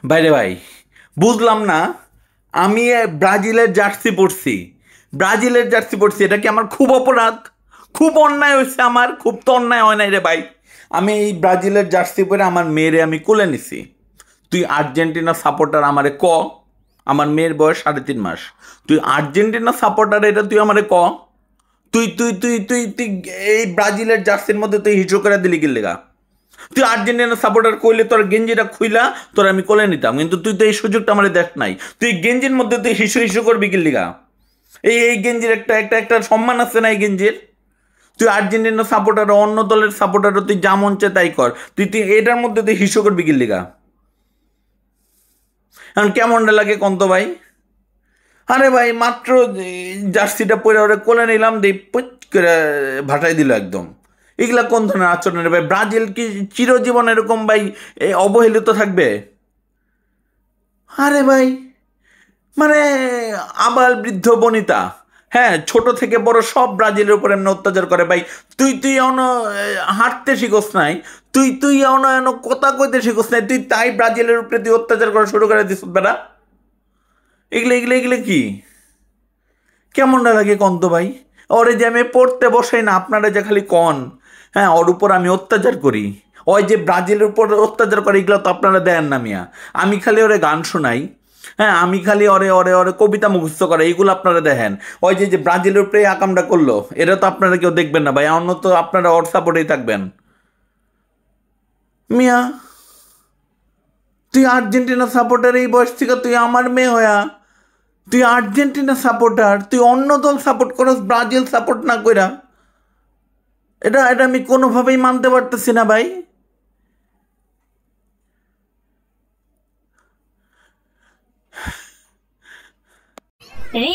বাইরে ভাই, বুঝলাম না। আমি ব্রাজিলের জার্সি পরছি, ব্রাজিলের জার্সি পরছি, এটা কি আমার খুব অপরাধ? খুব অন্যায় হয়েছে আমার? খুব তো অন্যায় হয় নাই রে ভাই। আমি এই ব্রাজিলের জার্সি পরে আমার মেয়েরে আমি কোলে নিছি। তুই আর্জেন্টিনা সাপোর্টার, আমারে ক। আমার মেয়ের বয়স 3.5 মাস। তুই আর্জেন্টিনা সাপোর্টার, এটা তুই আমারে ক। তুই তুই তুই তুই তুই এই ব্রাজিলের জার্সির মধ্যে তুই হিসু করে দিলি কি লেগা? তুই আর্জেন্টিনা সাপোর্টার কইলে তোর গেঞ্জিটা খুইলা তোর আমি কোলে নিতাম, কিন্তু তুই তো এই সুযোগটা আমার দেখ নাই। তুই গেঞ্জির মধ্যে তুই হিসু হিসু করবি কি লিগা? এই এই গেঞ্জির একটা একটা একটা সম্মান আছে না এই গেঞ্জির? তুই আর্জেন্টিনা সাপোর্টার, অন্য দলের সাপোর্টার, তুই যা মন চায় তাই কর। তুই তুই এটার মধ্যে তুই হিসু করবি কি লিগা? এখন কেমনটা লাগে কন্ত ভাই? আরে ভাই, মাত্র জার্সিটা পরে ওরে কোলে নিলাম, দিয়ে পুচ করে ভাটাই দিল একদম। এগুলা কোন ধরনের আচরণ রে ভাই? ব্রাজিল কি চিরজীবন এরকম ভাই অবহেলিত থাকবে? আরে ভাই, মানে আবাল বৃদ্ধ বনিতা, হ্যাঁ, ছোট থেকে বড় সব ব্রাজিলের উপর এমন অত্যাচার করে ভাই। তুই তুই এমন হাঁটতে শিখোস নাই, তুই তুই এমন এমন কথা কইতে শিখোস নাই, তুই তাই ব্রাজিলের উপরে তুই অত্যাচার করা শুরু করে দিস বেটা। এগুলো এগুলো এগুলো কি? কেমনটা লাগে কন্ত ভাই? ওরে যে আমি পড়তে বসাই না, আপনারা যে খালি কন, হ্যাঁ, ওর উপর আমি অত্যাচার করি, ওই যে ব্রাজিলের উপর অত্যাচার করে, এগুলো তো আপনারা দেন না মিয়া। আমি খালি ওরে গান শোনাই, হ্যাঁ, আমি খালি ওরে ওরে ওরে কবিতা মুখস্থ করে, এইগুলো আপনারা দেখেন। ওই যে যে ব্রাজিলের উপরে এই আকামটা করলো, এটা তো আপনারা কেউ দেখবেন না ভাই, অন্য তো আপনারা ওর সাপোর্টেই থাকবেন। মিয়া, তুই আর্জেন্টিনা সাপোর্টার, এই বয়স থেকে তুই আমার মেয়ে হয়া তুই আর্জেন্টিনা সাপোর্টার, তুই অন্য দল সাপোর্ট করস, ব্রাজিল সাপোর্ট না কইরা? এটা এটা আমি কোনোভাবেই মানতে পারতেছি না ভাই। রে